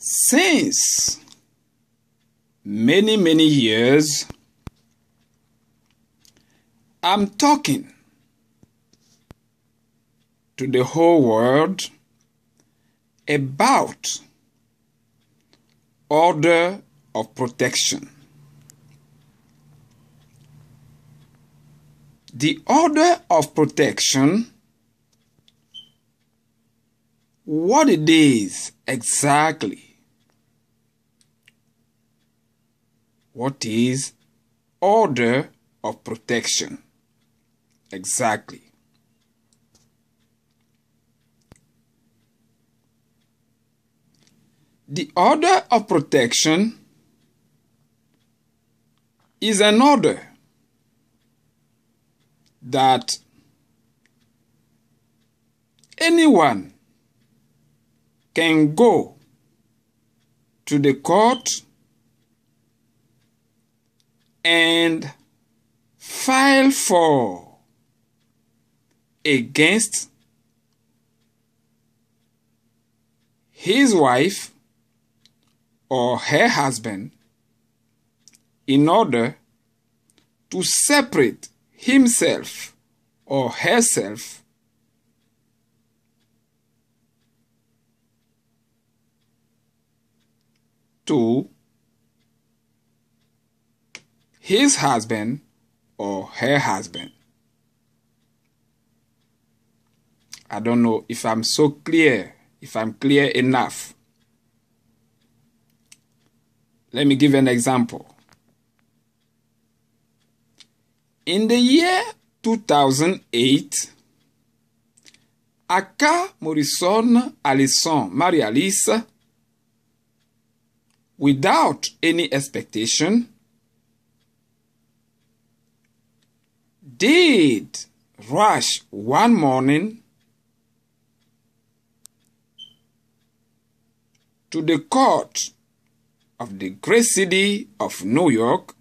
Since many years, I'm talking to the whole world about order of protection. The order of protection, what it is exactly. What is order of protection exactly? The order of protection is an order that anyone can go to the court and file for against his wife or her husband in order to separate himself or herself to his husband or her husband. I don't know if I'm so clear, if I'm clear enough. Let me give an example. In the year 2008, Aka Morrison Alison Marie-Alice, without any expectation, did rush one morning to the court of the great city of New York,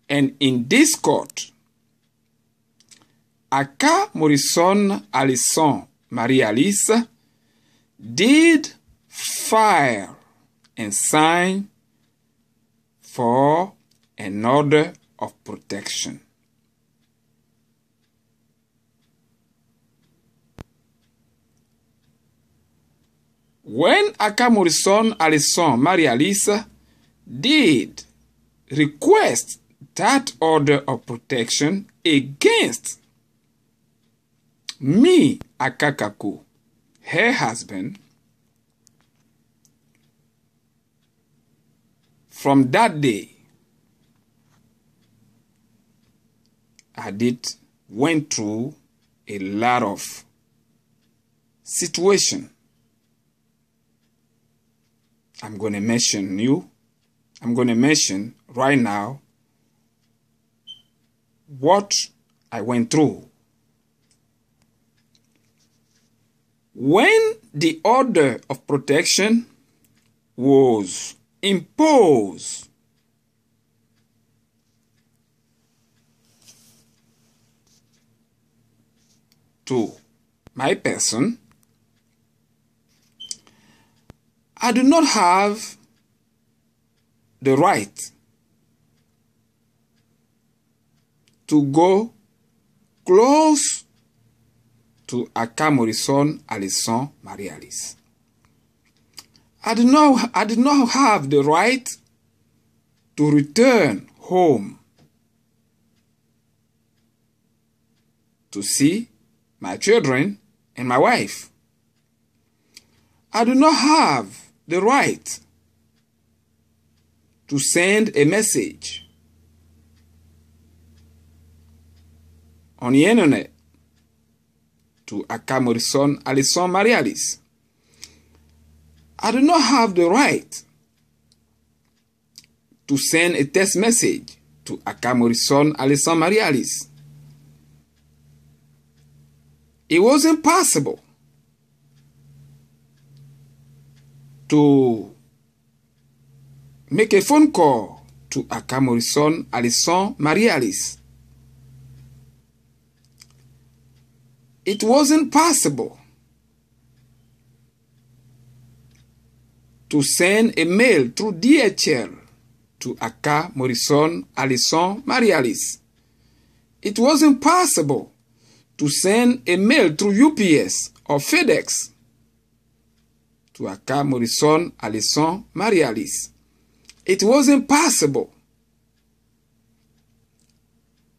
and in this court, Aka Morrison Alison Marie-Alice did file and sign for an order of protection. When Aka Morrison Alison Marie-Alice did request that order of protection against me, Aka Kakou, her husband, from that day, I went through a lot of situation. I'm going to mention right now what I went through. When the order of protection was imposed to my person, I do not have the right to go close to Aka Morrison Alison Marie-Alice. I did not have the right to return home to see my children and my wife. I do not have the right to send a message on the internet to Aka Morrison Alison Marie-Alice. I do not have the right to send a text message to Aka Morrison Alison Marie-Alice. It was impossible to make a phone call to Aka Morrison Alison Marie-Alice. It wasn't possible to send a mail through DHL to Aka, Morrison, Allison, Marie-Alice. It wasn't possible to send a mail through UPS or FedEx to Aka, Morrison, Allison, Marie-Alice. It wasn't possible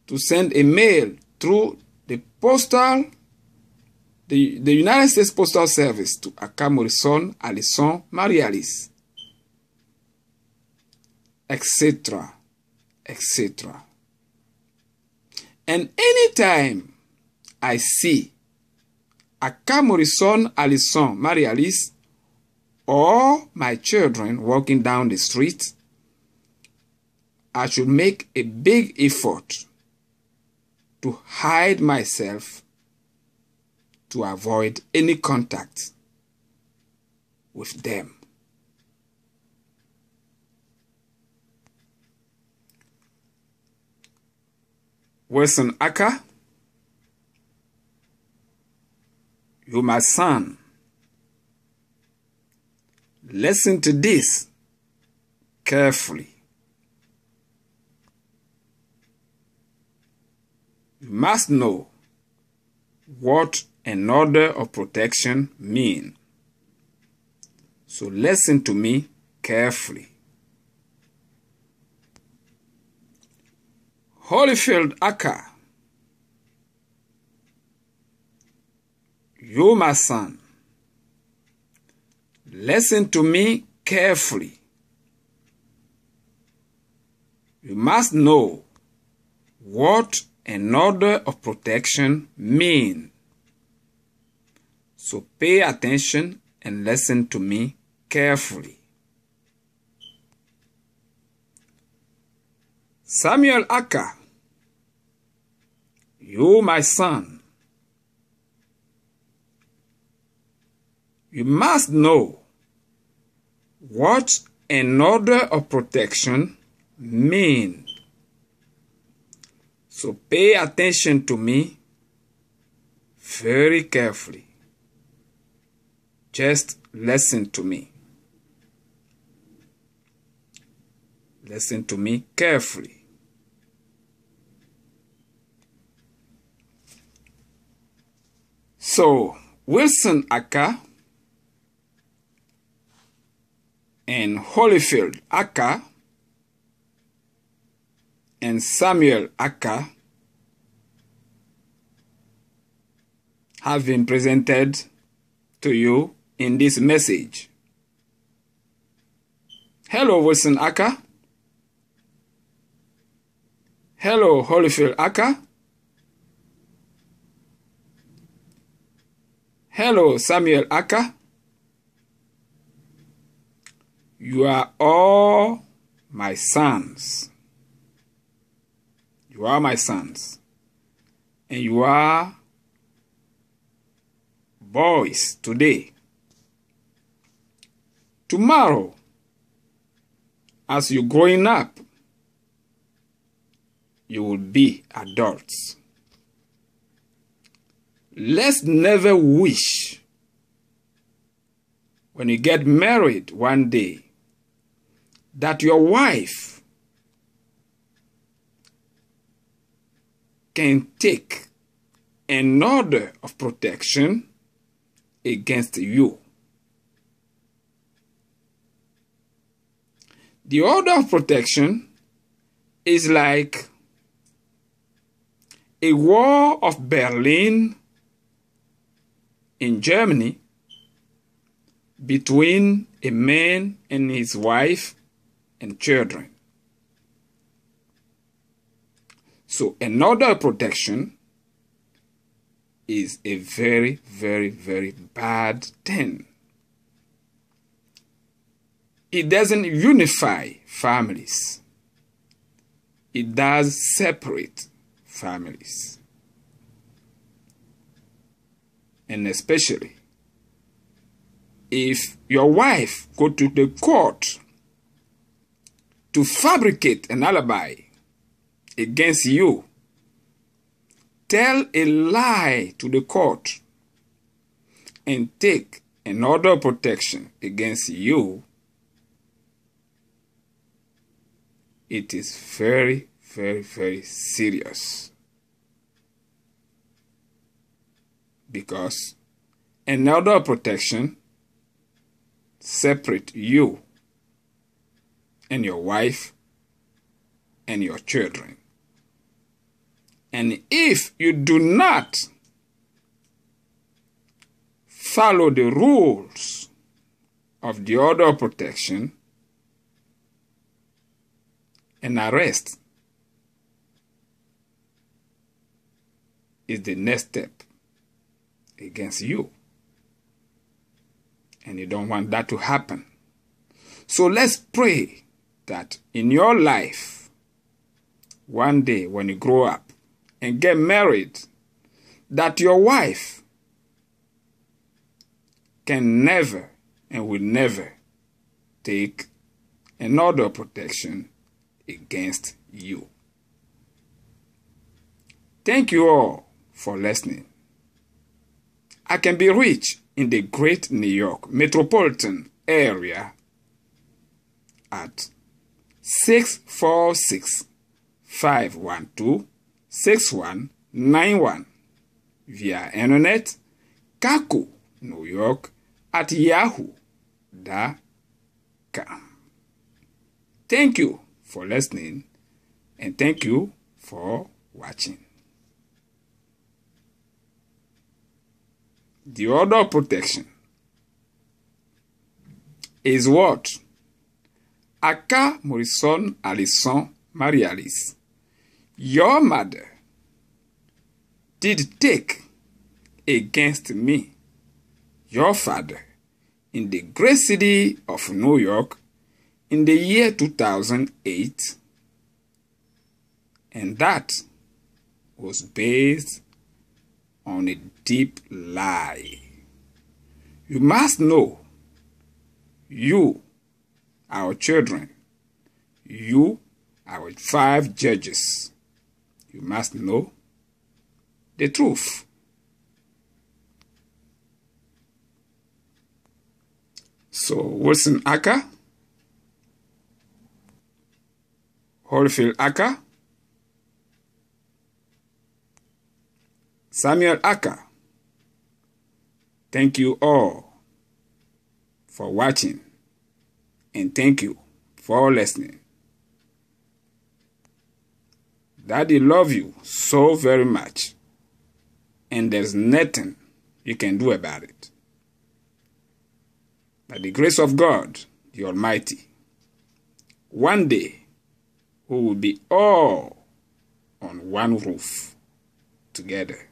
to send a mail through the United States Postal Service to Aka, Morrison, Allison, Marie-Alice, etc., etc. And anytime I see Aka, Morrison, Allison, Marie-Alice, or my children walking down the street, I should make a big effort to hide myself to avoid any contact with them. Wilson Aka, you my son, listen to this carefully. You must know what an order of protection means. So listen to me carefully. Holyfield Aka, you my son, listen to me carefully. You must know what an order of protection means. So pay attention and listen to me carefully. Samuel Aka, you my son, you must know what an order of protection means. So pay attention to me very carefully. Just listen to me. Listen to me carefully. So, Wilson Aka and Holyfield Aka and Samuel Aka have been presented to you in this message. Hello, Wilson Aka. Hello, Holyfield Aka. Hello, Samuel Aka. You are all my sons. You are my sons. And you are boys today. Tomorrow, as you're growing up, you will be adults. Let's never wish when you get married one day that your wife can take an order of protection against you. The order of protection is like a wall of Berlin in Germany between a man and his wife and children. So an order of protection is a very, very, very bad thing. It doesn't unify families. It does separate families. And especially if your wife go to the court to fabricate an alibi against you, tell a lie to the court, and take an order of protection against you, it is very, very, very serious. Because an order of protection separates you and your wife and your children. And if you do not follow the rules of the order of protection, an arrest is the next step against you. And you don't want that to happen. So let's pray that in your life, one day when you grow up and get married, that your wife can never and will never take an order of protection against you. Thank you all for listening. I can be reached in the great New York metropolitan area at 646-512-6191 via internet Kakou, New York at yahoo.com. Thank you for listening and thank you for watching. The order of protection is what Aka Morrison Alison Marie-Alice, your mother, did take against me, your father, in the great city of New York in the year 2008, and that was based on a deep lie. You must know, you, our children, you, our 5 judges, you must know the truth. So, Wilson Aka, Holyfield Aka, Samuel Aka, thank you all for watching and thank you for listening. Daddy loves you so very much and there's nothing you can do about it. By the grace of God, the Almighty, one day we will be all on one roof together.